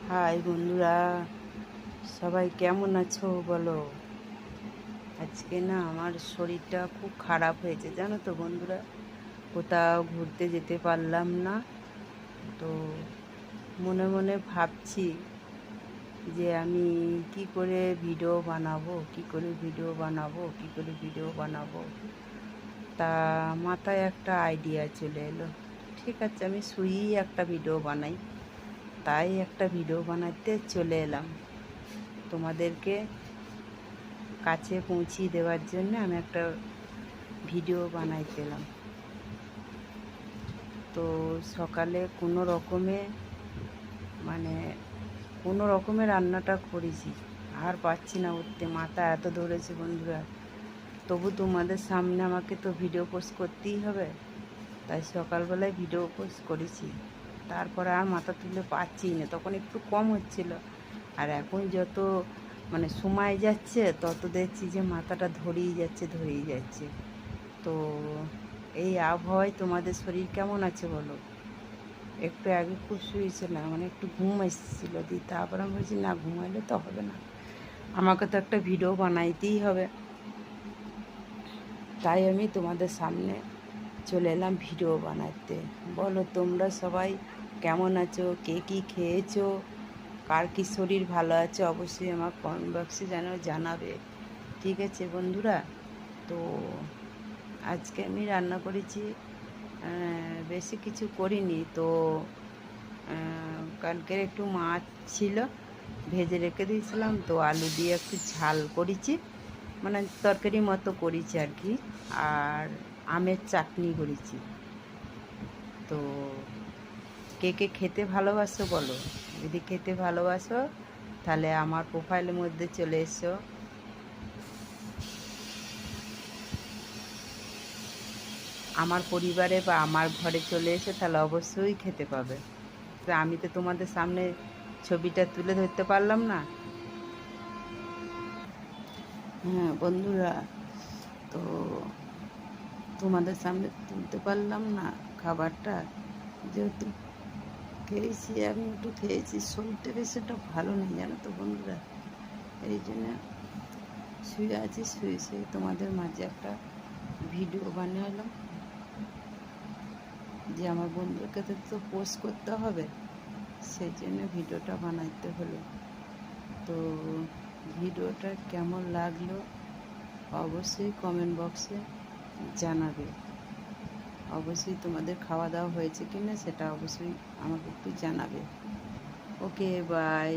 High বন্ধুরা, সবাই কেমন আছো বলো। আজকে না আমার শরীরটা খুব খারাপ হয়েছে জানো তো বন্ধুরা। কোথাও ঘুরতে যেতে পারলাম না। তো মনে মনে ভাবছি যে আমি কি করে ভিডিও বানাবো, কি করে ভিডিও বানাবো, কি করে ভিডিও বানাবো। তা মাথায় একটা আইডিয়া চলে এলো, ঠিক আছে আমি শুয়েই একটা ভিডিও বানাই। তাই একটা ভিডিও বানাতে চলে এলাম, তোমাদেরকে কাছে পৌঁছিয়ে দেওয়ার জন্য আমি একটা ভিডিও বানাইতেলাম। তো সকালে মানে কোনো রকমে রান্নাটা করেছি, আর পাচ্ছি না উঠতে, মাথা এত ধরেছে বন্ধুরা। তবু তোমাদের সামনে আমাকে তো ভিডিও পোস্ট করতেই হবে, তাই সকালবেলায় ভিডিও পোস্ট করেছি। তারপরে আর মাথা তুলে পাচ্ছি না, তখন একটু কম হচ্ছিল, আর এখন যত সময় যাচ্ছে তত দেখছি যে মাথাটা ধরেই যাচ্ছে। তো এই আবহাওয়ায় তোমাদের শরীর কেমন আছে বলো। একটু আগে খুব শুয়েছিলাম, একটু ঘুম এসেছিলো, তারপর আমি বলছি না, ঘুমাইলে তো হবে না, আমাকে তো একটা ভিডিও বানাইতেই হবে। তাই আমি তোমাদের সামনে চলে এলাম ভিডিও বানাতে। বলো তোমরা সবাই কেমন আছো, কে কী খেয়েছো, কার কী শরীর ভালো আছে, অবশ্যই আমার কমেন্ট বক্সে যেন জানাবে। ঠিক আছে বন্ধুরা। তো আজকে আমি রান্না করেছি, বেশি কিছু করিনি তো। কালকের একটু মাছ ছিল, ভেজে রেখে দিয়েছিলাম, তো আলু দিয়ে একটু ঝাল করেছি, তরকারি মতো করেছি আর কি। আর আমের চাটনি করেছি। তো কে কে খেতে ভালোবাসো বলো। যদি খেতে ভালোবাসো তাহলে আমার প্রোফাইলের মধ্যে চলে এসো, আমার পরিবারে বা আমার ঘরে চলে এসে তাহলে অবশ্যই খেতে পাবে। তো আমি তো তোমাদের সামনে ছবিটা তুলে ধরতে পারলাম না। হ্যাঁ বন্ধুরা, তো তোমাদের সামনে তুলতে পারলাম না খাবারটা, যেহেতু খেয়েছি, আমি একটু খেয়েছি, শরীরটা বেশ একটা ভালো নেই জানো তো বন্ধুরা। এই জন্য শুয়ে আছি, শুয়ে শুয়ে তোমাদের মাঝে একটা ভিডিও বানালাম, যে আমার বন্ধুকে তো পোস্ট করতে হবে, সেই জন্য ভিডিওটা বানাইতে হলো। তো ভিডিওটা কেমন লাগলো অবশ্যই কমেন্ট বক্সে জানাবে। অবশ্যই তোমাদের খাওয়া দাওয়া হয়েছে কি না সেটা অবশ্যই আমাকে একটু জানাবে। Okay bye.